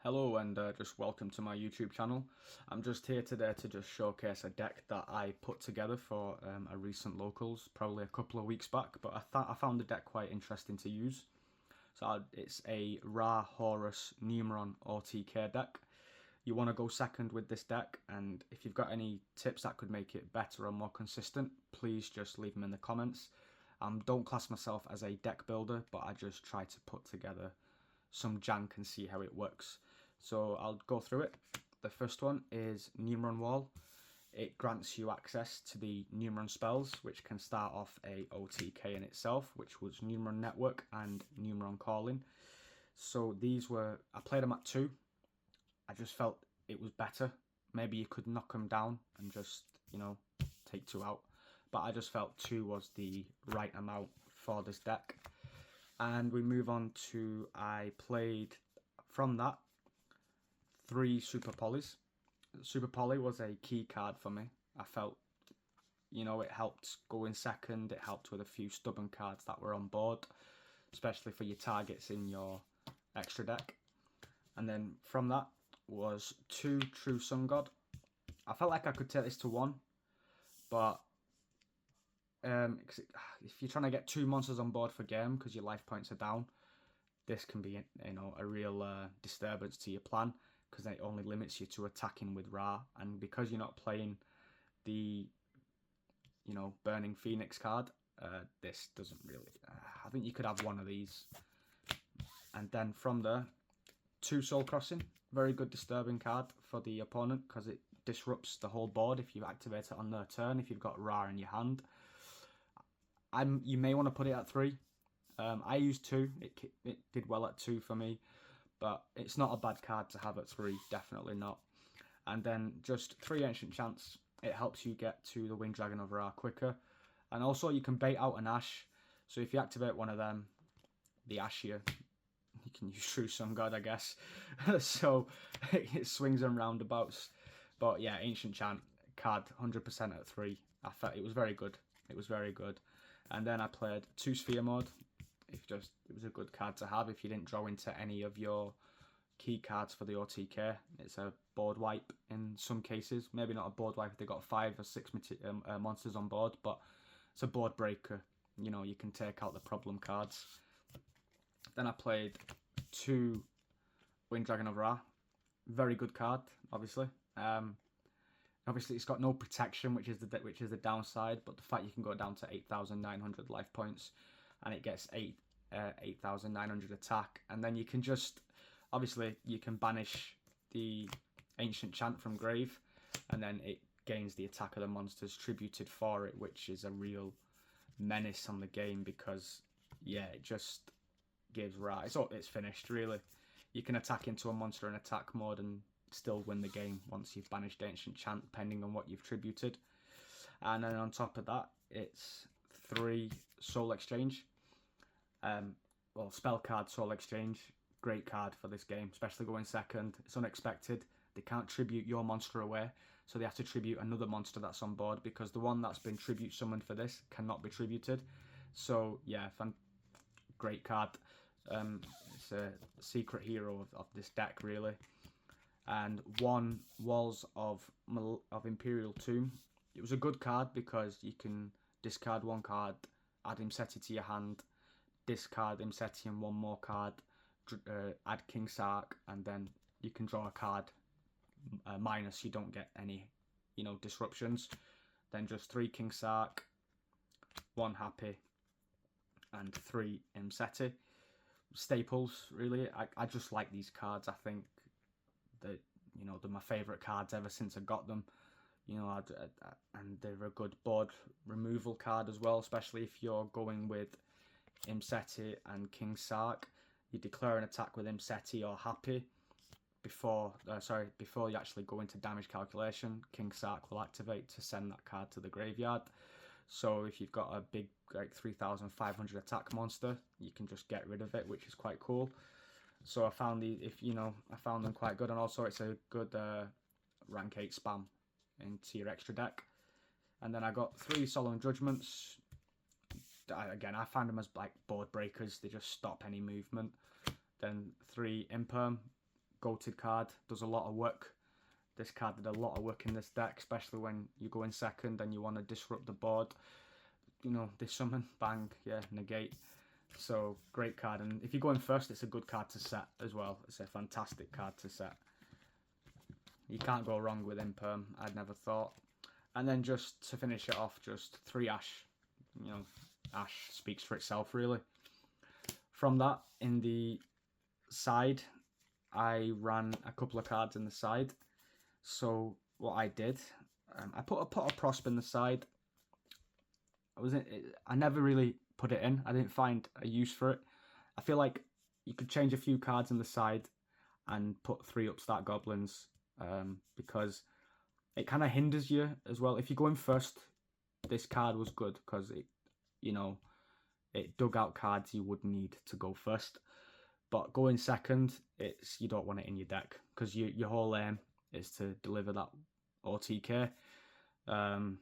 Hello and just welcome to my YouTube channel. I'm just here today to just showcase a deck that I put together for a recent locals, probably a couple of weeks back, but I found the deck quite interesting to use. It's a Ra Horus Numeron OTK deck. You want to go second with this deck, and if you've got any tips that could make it better or more consistent, please just leave them in the comments. Don't class myself as a deck builder, but I just try to put together some jank and see how it works. So I'll go through it. The first one is Numeron Wall. It grants you access to the Numeron spells, which can start off a OTK in itself, which was Numeron Network and Numeron Calling. So I played them at 2. I just felt it was better. Maybe you could knock them down and just, take 2 out. But I just felt 2 was the right amount for this deck. And we move on to, I played from that 3 Super Polys. Super Poly was a key card for me. I felt, it helped go in second. It helped with a few stubborn cards that were on board, especially for your targets in your extra deck. And then from that was 2 True Sun God. I felt like I could take this to 1, but if you're trying to get 2 monsters on board for game because your life points are down, this can be a real disturbance to your plan, because it only limits you to attacking with Ra, and because you're not playing the Burning Phoenix card, this doesn't really I think you could have 1 of these. And then from there, 2 Soul Crossing, very good disturbing card for the opponent because it disrupts the whole board if you activate it on their turn, if you've got Ra in your hand. You may want to put it at 3. I used 2. It did well at 2 for me, but it's not a bad card to have at 3, definitely not. And then just 3 Ancient Chants. It helps you get to the Winged Dragon of Ra quicker. And also you can bait out an Ash. So if you activate one of them, the Ash here, you can use True Sun God, I guess. So it swings and roundabouts. But yeah, Ancient Chant card, 100% at 3. I felt it was very good. It was very good. And then I played 2 Sphere Mode. It was a good card to have if you didn't draw into any of your key cards for the OTK. It's a board wipe in some cases. Maybe not a board wipe if they've got 5 or 6 monsters on board, but it's a board breaker. You can take out the problem cards. Then I played 2 Winged Dragon of Ra. Very good card, obviously. Obviously, it's got no protection, which is the downside. But the fact you can go down to 8,900 life points, and it gets 8,900 attack, and then you can you can banish the Ancient Chant from grave, and then it gains the attack of the monsters tributed for it, which is a real menace on the game because it just gives Ra. It's finished really. You can attack into a monster in attack mode and still win the game once you've banished Ancient Chant, depending on what you've tributed. And then on top of that, it's 3 Soul Exchange. Spell card Soul Exchange, great card for this game, especially going second. It's unexpected. They can't tribute your monster away, so they have to tribute another monster that's on board, because the one that's been tribute summoned for this cannot be tributed. So yeah, great card. It's a secret hero of this deck really. And 1 Walls of Imperial Tomb. It was a good card because you can discard 1 card, add imsety to your hand, discard imsety and 1 more card, add King Sark, and then you can draw a card minus you don't get any disruptions. Then just 3 King Sark, 1 Happy, and 3 imsety. Staples really. I just like these cards. I think that they're my favourite cards ever since I got them. And they're a good board removal card as well, especially if you're going with imsety and King Sark. You declare an attack with imsety or Happy before you actually go into damage calculation. King Sark will activate to send that card to the graveyard. So if you've got a big 3,500 attack monster, you can just get rid of it, which is quite cool. So I found I found them quite good, and also it's a good rank 8 spam into your extra deck. And then I got 3 Solemn Judgments. Again, I find them as like board breakers. They just stop any movement. Then 3 Imperm. goated card, does a lot of work. This card did a lot of work in this deck, especially when you go in second and you want to disrupt the board. You know, this summon, bang, yeah, negate. So, great card. And if you go in first, it's a good card to set as well. It's a fantastic card to set. You can't go wrong with Imperm, I'd never thought. And then just to finish it off, just 3 Ash. You know, Ash speaks for itself, really. From that, in the side, I ran a couple of cards in the side. So what I did, I put a Pot of Prosp in the side. I never really put it in. I didn't find a use for it. I feel like you could change a few cards in the side and put 3 Upstart Goblins, because it kind of hinders you as well. If you go in first, this card was good because it, you know, it dug out cards you would need to go first. But going second, you don't want it in your deck because your whole aim is to deliver that OTK, and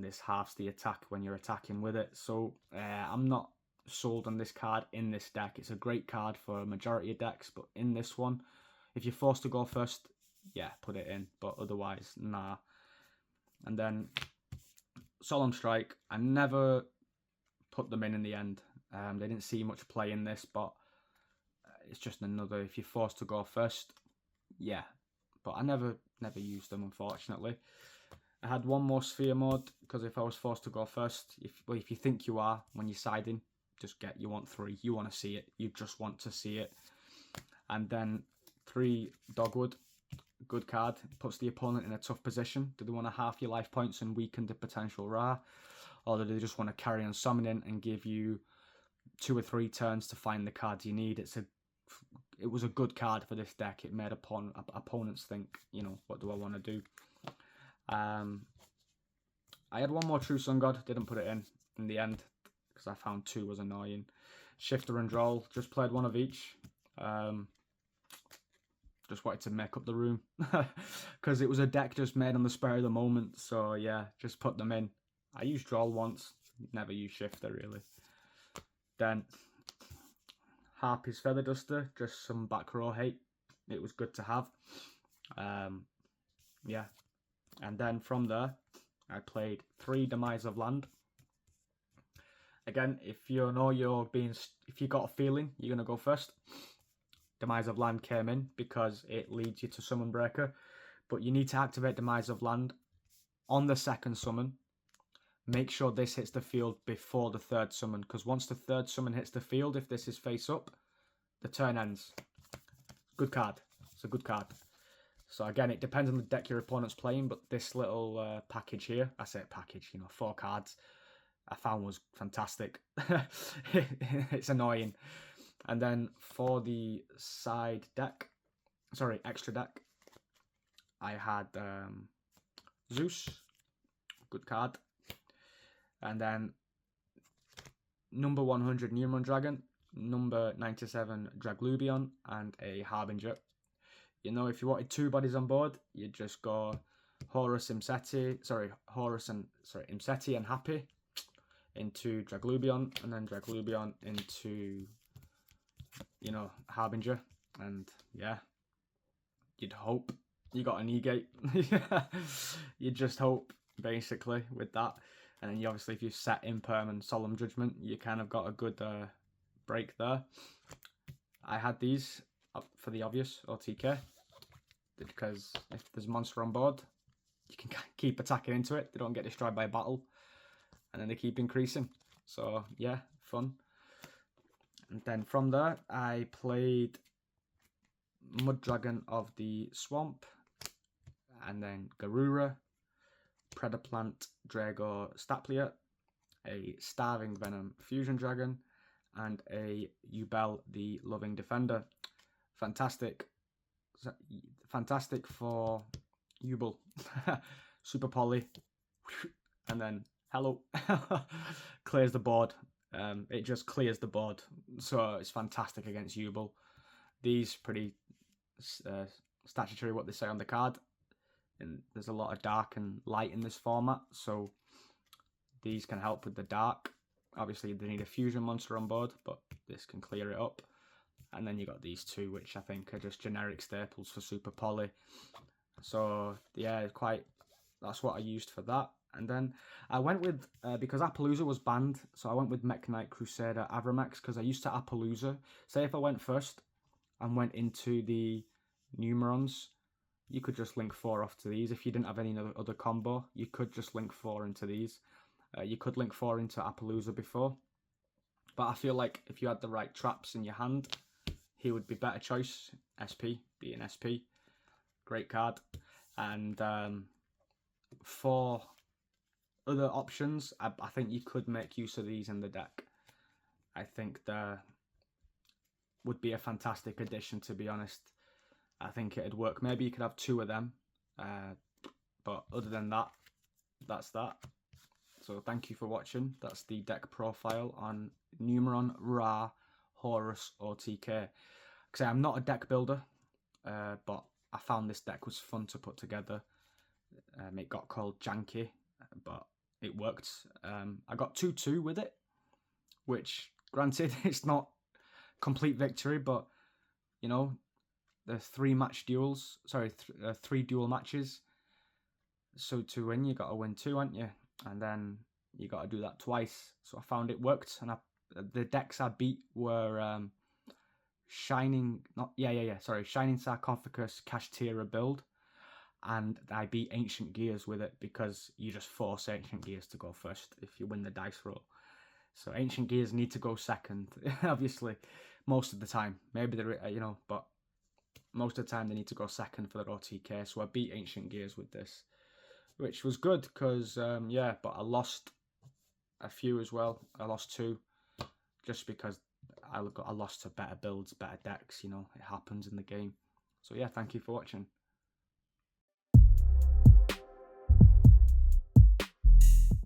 this halves the attack when you're attacking with it. So I'm not sold on this card in this deck. It's a great card for a majority of decks, but in this one, if you're forced to go first, yeah, put it in. But otherwise, nah. And then Solemn Strike, I never put them in the end. They didn't see much play in this, but it's just another, if you're forced to go first, yeah. But I never used them, unfortunately. I had one more Sphere mode, because if I was forced to go first, if you think you are, when you're siding, you want 3. You want to see it. You just want to see it. And then 3 Dogwood. Good card. Puts the opponent in a tough position. Do they want to half your life points and weaken the potential Ra? Or do they just want to carry on summoning and give you 2 or 3 turns to find the cards you need? It was a good card for this deck. It made opponents think, you know, what do I want to do? I had one more True Sun God. Didn't put it in the end because I found 2 was annoying. Shifter and Droll. Just played one of each. Just wanted to make up the room because it was a deck just made on the spur of the moment. So yeah, just put them in. I used Droll once. Never used Shifter really. Then Harpy's Feather Duster, just some back row hate. It was good to have. Yeah. And then from there, I played 3 Demise of Land. Again, if you know if you got a feeling you're gonna go first, Demise of Land came in because it leads you to Summon Breaker. But you need to activate Demise of Land on the second summon. Make sure this hits the field before the 3rd summon, because once the 3rd summon hits the field, if this is face up, the turn ends. Good card. It's a good card. So again, it depends on the deck your opponent's playing, but this little package here, I say package, you know, 4 cards, I found was fantastic. It's annoying. And then for the side deck, extra deck, I had Zeus, good card. And then number 100 Numeron Dragon, number 97 Draglubion, and a Harbinger. You know, if you wanted 2 bodies on board, you'd just go imsety and Happy into Draglubion, and then Draglubion into, you know, Harbinger. And yeah, you'd hope you got a negate. You'd just hope, basically, with that. And then obviously if you set Imperm and Solemn Judgment, you kind of got a good break there. I had these up for the obvious OTK, because if there's a monster on board, you can keep attacking into it. They don't get destroyed by a battle, and then they keep increasing. So yeah, fun. And then from there, I played Mud Dragon of the Swamp, and then Garura, Predaplant Drago Staplier, a Starving Venom Fusion Dragon, and a Yubel the Loving Defender. Fantastic for Yubel. Super poly, and then hello. Clears the board. It just clears the board, so it's fantastic against Yubel. These pretty statutory what they say on the card, and there's a lot of dark and light in this format, so these can help with the dark. Obviously they need a fusion monster on board, but this can clear it up. And then you got these two, which I think are just generic staples for Super Poly. So yeah, that's what I used for that. And then I went with, because Appaloosa was banned, so I went with Mech Knight Crusader Avramax, because I used to Appaloosa. Say if I went first and went into the Numerons, you could just link 4 off to these. If you didn't have any other combo, you could just link 4 into these. You could link 4 into Appaloosa before. But I feel like if you had the right traps in your hand, he would be better choice. SP, being SP. Great card. And for other options, I think you could make use of these in the deck. I think there would be a fantastic addition, to be honest. I think it'd work. Maybe you could have 2 of them. But other than that, that's that. So thank you for watching. That's the deck profile on Numeron, Ra, Horus, OTK. Because I'm not a deck builder, but I found this deck was fun to put together. It got called janky, but it worked. I got 2-2 with it, which, granted, it's not complete victory, but, you know, there's 3 duel matches. So to win, you got to win 2, haven't you? And then you got to do that twice. So I found it worked, and the decks I beat were Shining Sarcophagus Kashtira build, and I beat Ancient Gears with it because you just force Ancient Gears to go first if you win the dice roll. So Ancient Gears need to go second, obviously, most of the time. Maybe they're, but most of the time they need to go second for their OTK. So I beat Ancient Gears with this, which was good because, but I lost a few as well. I lost 2 just because I lost to better builds, better decks. It happens in the game. So yeah, thank you for watching.